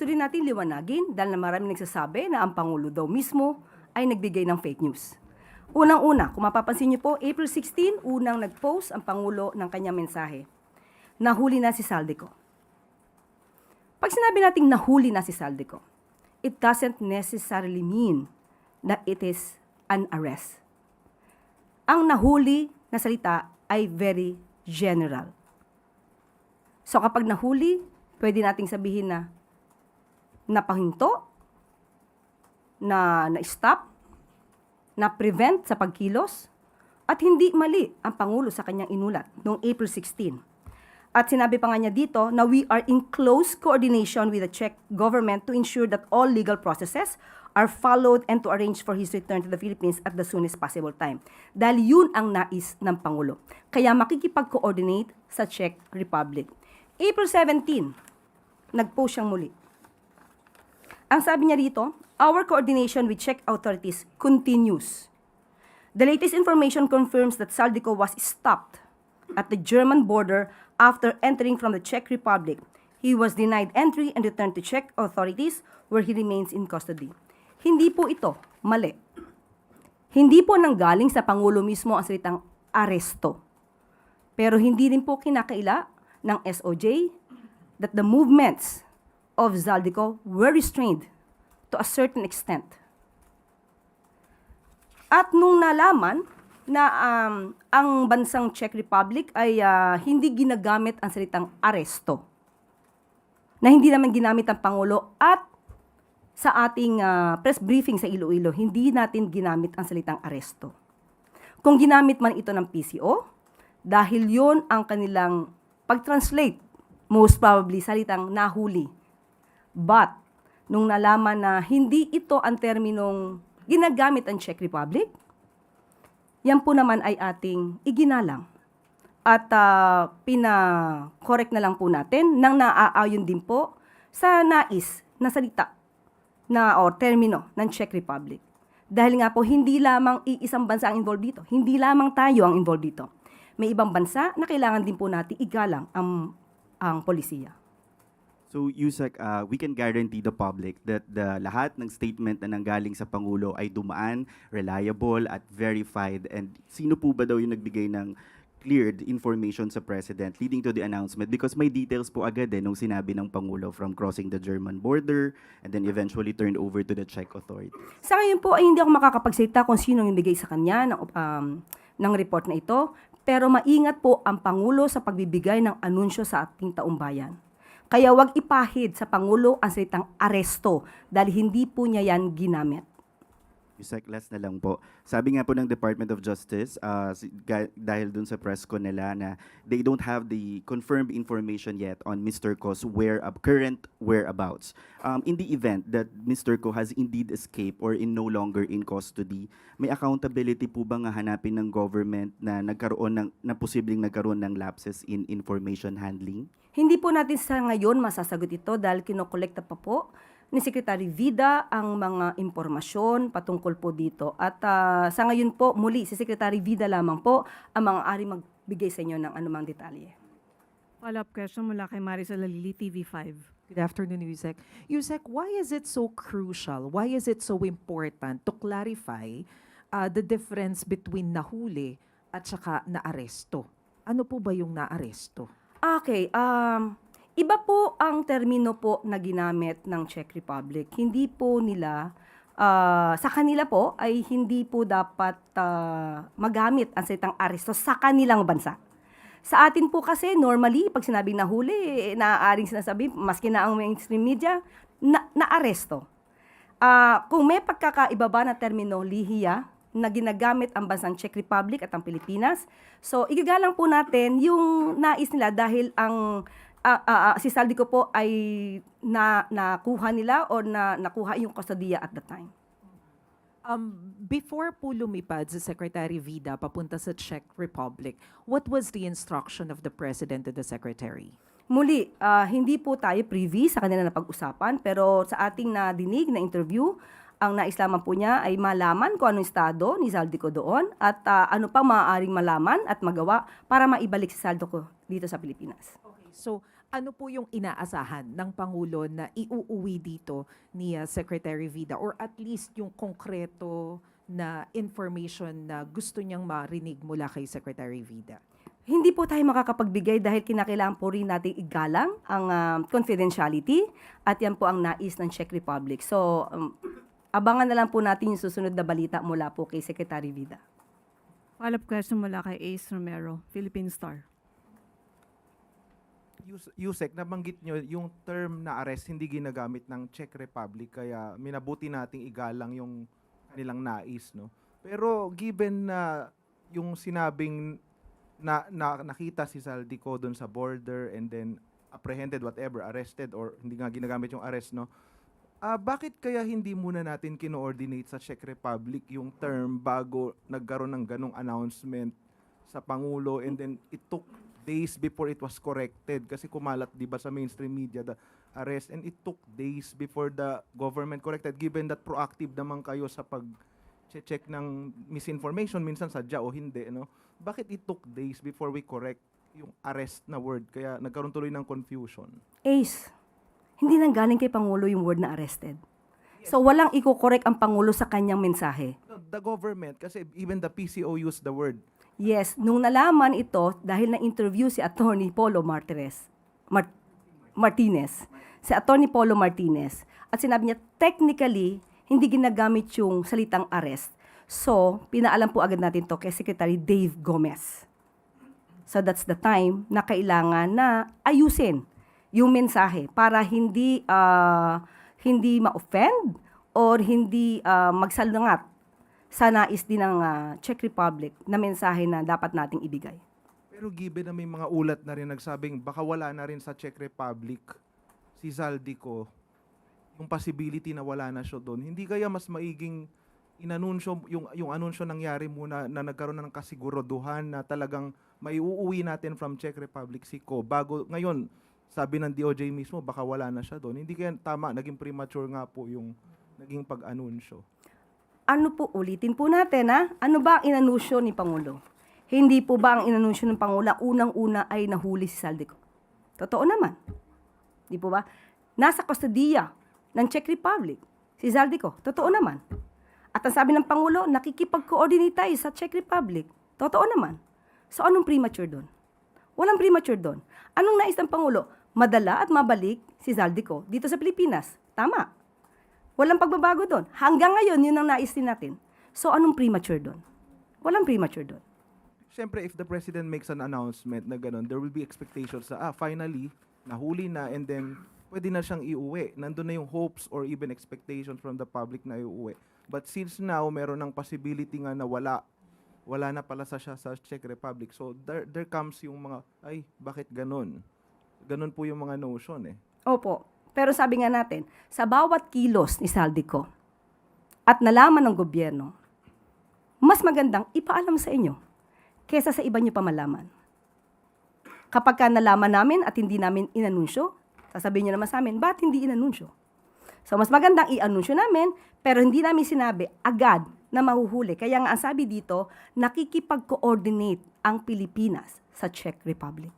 gusto rin natin liwanagin dahil na maraming nagsasabi na ang Pangulo daw mismo ay nagbigay ng fake news. Unang-una, kung mapapansin niyo po, April 16, unang nag-post ang Pangulo ng kanyang mensahe. Nahuli na si Saldico. Pag sinabi nating nahuli na si Saldico, it doesn't necessarily mean that it is an arrest. Ang nahuli na salita ay very general. So kapag nahuli, pwede nating sabihin na napahinto, na-stop, na-prevent sa pagkilos, at hindi mali ang Pangulo sa kanyang inulat noong April 16. At sinabi pa nga niya dito na we are in close coordination with the Czech government to ensure that all legal processes are followed and to arrange for his return to the Philippines at the soonest possible time. Dahil yun ang nais ng Pangulo. Kaya makikipag-coordinate sa Czech Republic. April 17, nag-post siyang muli. Ang sabi niya rito, our coordination with Czech authorities continues. The latest information confirms that Saldico was stopped at the German border after entering from the Czech Republic. He was denied entry and returned to Czech authorities where he remains in custody. Hindi po ito mali. Hindi po nanggaling sa Pangulo mismo ang salitang aresto. Pero hindi rin po kinakaila ng SOJ that the movements of Saldico were restrained to a certain extent. At nung nalaman na ang bansang Czech Republic ay hindi ginagamit ang salitang aresto, na hindi naman ginamit ang Pangulo at sa ating press briefing sa Iloilo, hindi natin ginamit ang salitang aresto. Kung ginamit man ito ng PCO, dahil yon ang kanilang pag-translate, most probably salitang nahuli. But, nung nalaman na hindi ito ang terminong ginagamit ang Czech Republic, yan po naman ay ating iginalang. At pina-correct na lang po natin nang naaayon din po sa nais na salita na o termino ng Czech Republic. Dahil nga po, hindi lamang iisang bansa ang involved dito. Hindi lamang tayo ang involved dito. May ibang bansa na kailangan din po natin igalang ang polisiya. So, Yusek, we can guarantee the public that the lahat ng statement na nanggaling sa Pangulo ay dumaan, reliable, at verified. And sino po ba daw yung nagbigay ng cleared information sa President leading to the announcement? Because may details po agad nung sinabi ng Pangulo from crossing the German border and then eventually turned over to the Czech authority. Sa ngayon po ay hindi ako makakapagsalita kung sino yung bigay sa kanya ng report na ito. Pero maingat po ang Pangulo sa pagbibigay ng anunsyo sa ating taumbayan. Kaya wag ipahid sa Pangulo ang salitang aresto dahil hindi po niya yan ginamit. Yusek, last na lang po. Sabi nga po ng Department of Justice, dahil dun sa press ko nila na they don't have the confirmed information yet on Mr. Ko's current whereabouts. In the event that Mr. Ko has indeed escaped or in no longer in custody, may accountability po ba nga hanapin ng government na posibleng nagkaroon ng lapses in information handling? Hindi po natin sa ngayon masasagot ito dahil kinokolekta pa po ni Secretary Vida ang mga impormasyon patungkol po dito. At sa ngayon po, muli, si Secretary Vida lamang po ang maaari magbigay sa inyo ng anumang detalye. Follow-up question mula kay Maricel Alili, TV5. Good afternoon, Yusek. Yusek, why is it so crucial? Why is it so important to clarify the difference between nahuli at saka naaresto? Ano po ba yung naaresto? Okay, iba po ang termino po na ginamit ng Czech Republic. Hindi po nila, sa kanila po ay hindi po dapat magamit ang salitang aresto sa kanilang bansa. Sa atin po kasi, normally, pag sinabing nahuli, naaaring sinasabi, maski na ang mainstream media, na-aresto. Kung may pagkakaiba ba na termino, lihiya, na ginagamit ang bansang Czech Republic at ang Pilipinas, so igagalang po natin yung nais nila dahil ang si Saldico po ay nakuha nila o nakuha yung kustodiya at the time. Before po lumipad si Secretary Vida papunta sa Czech Republic, what was the instruction of the President to the Secretary? Muli, hindi po tayo privy sa kanila na pag-usapan, pero sa ating nadinig na interview, ang nais lamang po niya ay malaman kung anong estado ni Saldico doon at ano pang maaaring malaman at magawa para maibalik si Saldico dito sa Pilipinas. Okay, so ano po yung inaasahan ng Pangulo na iuuwi dito ni Secretary Vida, or at least yung konkreto na information na gusto niyang marinig mula kay Secretary Vida? Hindi po tayo makakapagbigay dahil kinakailangan po rin nating igalang ang confidentiality at yan po ang nais ng Czech Republic. So, abangan na lang po natin yung susunod na balita mula po kay Secretary Vida. Follow-up question mula kay Ace Romero, Philippine Star. Yusek, nabanggit nyo yung term na arrest hindi ginagamit ng Czech Republic, kaya minabuti nating igalang yung kanilang nais, no? Pero given na yung sinabing nakita si Zaldico doon sa border and then apprehended, whatever, arrested, or hindi nga ginagamit yung arrest, no? Bakit kaya hindi muna natin kino-ordinate sa Czech Republic yung term bago nagkaroon ng ganong announcement sa Pangulo, and then it took days before it was corrected kasi kumalat 'di ba sa mainstream media the arrest, and it took days before the government corrected, given that proactive naman kayo sa pag-check ng misinformation, minsan sadya o hindi, no? Bakit it took days before we correct yung arrest na word, kaya nagkaroon tuloy ng confusion? Ace, hindi nang galing kay Pangulo yung word na arrested. So walang iko-correct ang Pangulo sa kanyang mensahe. No, the government, kasi even the PCO used the word. Yes, nung nalaman ito dahil na-interview si Attorney Polo Martinez, si Attorney Polo Martinez, at sinabi niya technically hindi ginagamit yung salitang arrest. So, pinaalam po agad natin to kay Secretary Dave Gomez. So that's the time na kailangan na ayusin yung mensahe para hindi ma-offend or hindi magsalungat sa nais din ng Czech Republic na mensahe na dapat nating ibigay. Pero given na may mga ulat na rin nagsabing baka wala na rin sa Czech Republic si Zaldico, yung possibility na wala na siya doon, hindi kaya mas maiging inanunsyo, yung anunsyo nangyari muna na nagkaroon na ng kasiguraduhan na talagang maiuuwi natin from Czech Republic si Ko, bago ngayon sabi ng DOJ mismo baka wala na siya doon. Hindi kaya tama, naging premature nga po yung naging pag-anunsyo. Ano po, ulitin po natin ano ba ang inanunsyo ni Pangulo? Hindi po ba ang inanunsyo ng Pangulo unang-una ay nahuli si Zaldico? Totoo naman. Di po ba? Nasa kustodiya ng Czech Republic si Zaldico. Totoo naman. At ang sabi ng Pangulo, nakikipag-coordinate tayo sa Czech Republic. Totoo naman. So anong premature doon? Walang premature doon. Anong nais ng Pangulo? Madala at mabalik si Zaldico dito sa Pilipinas. Tama. Walang pagbabago doon. Hanggang ngayon, yun ang nais din natin. So anong premature doon? Walang premature doon. Siyempre, if the president makes an announcement na gano'n, there will be expectations na finally, nahuli na, and then pwede na siyang iuwi. Nandun na yung hopes or even expectations from the public na iuwi. But since now, meron ng possibility nga na wala na pala siya sa Czech Republic. So there comes yung mga, ay, bakit ganun? Ganun po yung mga notion eh. Opo. Pero sabi nga natin, sa bawat kilos ni Zaldico at nalaman ng gobyerno, mas magandang ipaalam sa inyo kesa sa iba nyo pa malaman. Kapag ka nalaman namin at hindi namin inanunsyo, sasabihin nyo naman sa amin, ba't hindi inanunsyo? So mas magandang i-anunsyo namin, pero hindi namin sinabi agad na mahuhuli. Kaya nga ang sabi dito, nakikipag-coordinate ang Pilipinas sa Czech Republic.